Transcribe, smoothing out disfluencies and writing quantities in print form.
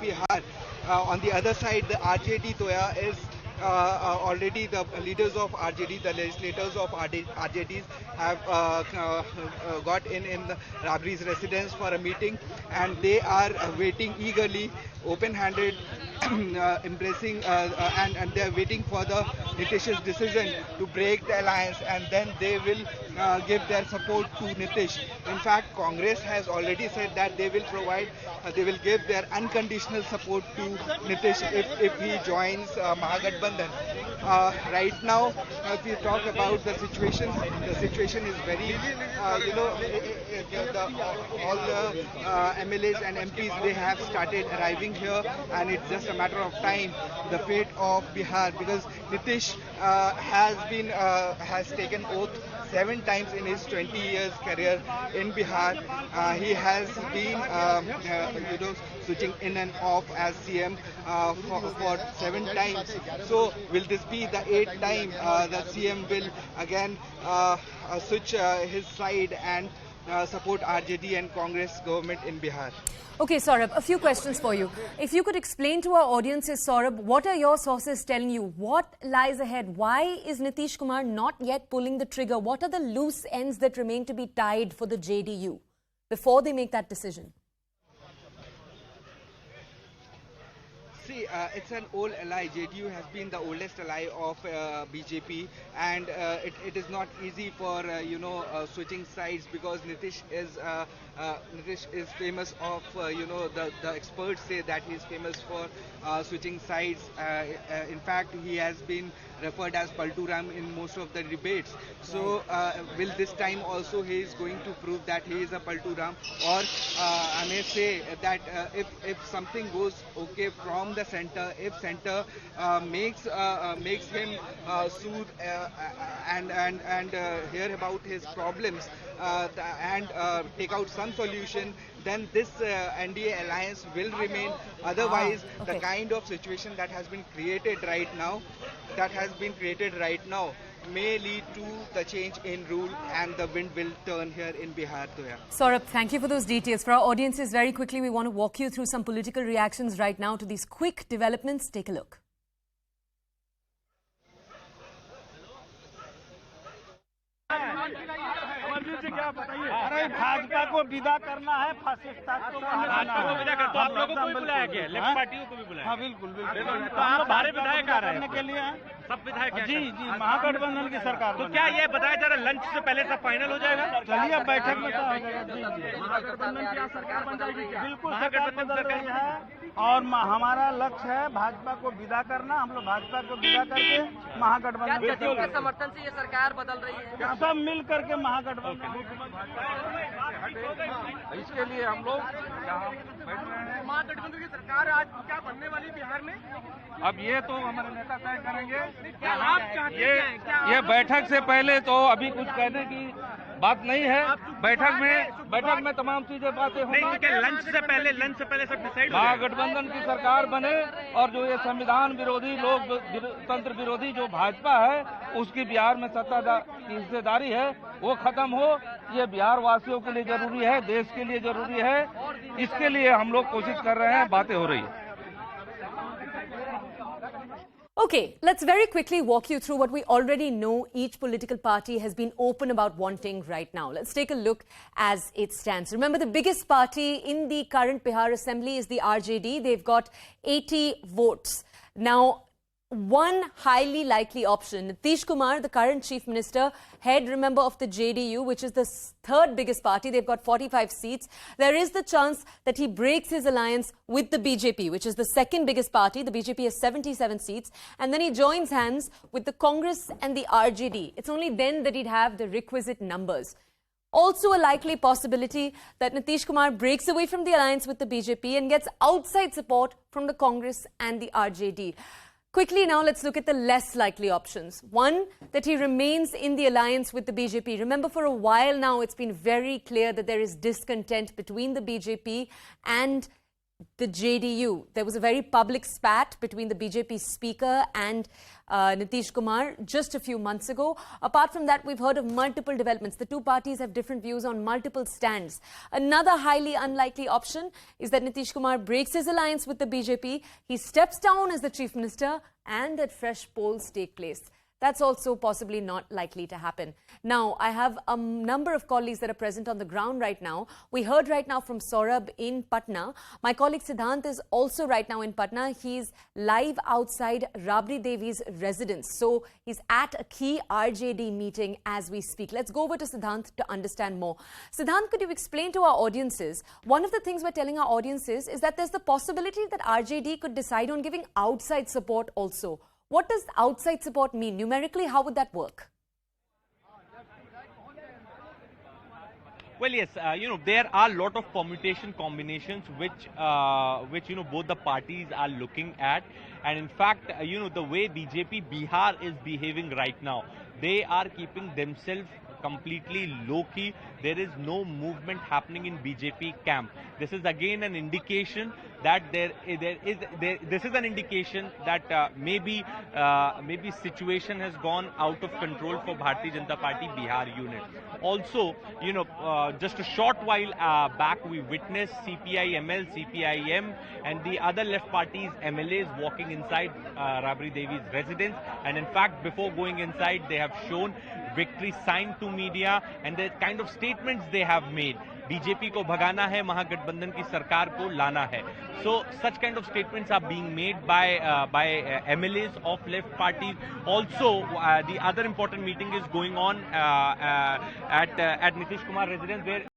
Bihar. On the other side, the RJD Toya is already the leaders of RJD, the legislators of RJDs have got in the Rabri's residence for a meeting, and they are waiting eagerly, open-handed, embracing and they are waiting for the Nitish's decision to break the alliance, and then they will give their support to Nitish. In fact, Congress has already said that they will provide, they will give their unconditional support to Nitish if he joins Mahagathbandhan. Right now, if we talk about the situation is very, all the MLAs and MPs, they have started arriving here, and it's just a matter of time, the fate of Bihar, because Nitish has taken oath 7 times in his 20 years career in Bihar. He has been switching in and off as CM for 7 times. So will this be the 8th time that CM will again switch his side and support RJD and Congress government in Bihar? Okay, Saurabh, a few questions for you. If you could explain to our audiences, Saurabh, what are your sources telling you? What lies ahead? Why is Nitish Kumar not yet pulling the trigger? What are the loose ends that remain to be tied for the JDU before they make that decision? See, it's an old ally. JDU has been the oldest ally of BJP, and it is not easy for switching sides, because Nitish is famous of the experts say that he is famous for switching sides. In fact, he has been referred as Palturam in most of the debates. So will this time also he is going to prove that he is a Palturam, or I may say that if something goes okay from the center, if center makes him soothe and hear about his problems and take out some solution, then this NDA alliance will remain. Otherwise, okay, the kind of situation that has been created right now, may lead to the change in rule, and the wind will turn here in Bihar. Saurabh, thank you for those details. For our audiences, very quickly, we want to walk you through some political reactions right now to these quick developments. Take a look. अरे भाजपा को विदा करना है, fascist को विदा कर, तो आप लोगों को भी बुलाया गया, लेफ्ट पार्टियों को भी बुलाया। हाँ बिल्कुल बिल्कुल। तो आप भारी विधायक आ रहे हैं के लिए, सब विधायक जी जी महागठबंधन की सरकार। तो क्या ये बताया जा रहा है लंच से पहले सब फाइनल हो जाएगा? चलिए अब बैठक में हो जाएगा। जी जी महागठबंधन की सरकार बन जाएगी। बिल्कुल महागठबंधन सरकार है, और हमारा लक्ष्य है भाजपा को विदा करना। हम लोग भाजपा को विदा करके महागठबंधन के समर्थन से ये सरकार बदल रही है, सब मिल करके महागठबंधन। इसके लिए हम लोग महागठबंधन की सरकार आज क्या बनने वाली बिहार में, अब ये तो हमारे नेता तय करेंगे। ये बैठक से पहले तो अभी कुछ कहने की बात नहीं है। बैठक में तमाम चीजें बातें होंगी। लंच से पहले सब डिसाइड महागठबंधन की सरकार बने, और जो ये संविधान विरोधी लोकतंत्र विरोधी जो भाजपा है उसकी बिहार में सत्ता की हिस्सेदारी है वो खत्म हो। ये बिहार वासियों के लिए जरूरी है, देश के लिए जरूरी है। इसके लिए हम लोग कोशिश कर रहे हैं, बातें हो रही है। Okay, let's very quickly walk you through what we already know each political party has been open about wanting right now. Let's take a look as it stands. Remember, the biggest party in the current Bihar Assembly is the RJD. They've got 80 votes. Now, one highly likely option, Nitish Kumar, the current chief minister, head, remember, of the JDU, which is the 3rd biggest party. They've got 45 seats. There is the chance that he breaks his alliance with the BJP, which is the 2nd biggest party. The BJP has 77 seats. And then he joins hands with the Congress and the RJD. It's only then that he'd have the requisite numbers. Also a likely possibility that Nitish Kumar breaks away from the alliance with the BJP and gets outside support from the Congress and the RJD. Quickly now, let's look at the less likely options. One, that he remains in the alliance with the BJP. Remember, for a while now, it's been very clear that there is discontent between the BJP and the JDU. There was a very public spat between the BJP speaker and Nitish Kumar just a few months ago. Apart from that, we've heard of multiple developments. The two parties have different views on multiple stands. Another highly unlikely option is that Nitish Kumar breaks his alliance with the BJP. He steps down as the chief minister and that fresh polls take place. That's also possibly not likely to happen. Now, I have a number of colleagues that are present on the ground right now. We heard right now from Saurabh in Patna. My colleague Siddhant is also right now in Patna. He's live outside Rabri Devi's residence. So he's at a key RJD meeting as we speak. Let's go over to Siddhant to understand more. Siddhant, could you explain to our audiences, one of the things we're telling our audiences is that there's the possibility that RJD could decide on giving outside support also. What does outside support mean? Numerically, how would that work? Well, yes, there are a lot of permutation combinations which both the parties are looking at. And in fact, the way BJP Bihar is behaving right now, they are keeping themselves completely low-key. There is no movement happening in BJP camp. This is again an indication that this is an indication that maybe situation has gone out of control for Bharatiya Janata Party Bihar unit. Also, just a short while back, we witnessed CPI-ML, CPI-M and the other left parties MLAs walking inside Rabri Devi's residence. And in fact, before going inside, they have shown victory sign to media and the kind of statements they have made. BJP को भगाना है, महागठबंधन की सरकार को लाना है. So such kind of statements are being made by MLAs of left parties. Also, the other important meeting is going on at Nitish Kumar residence, where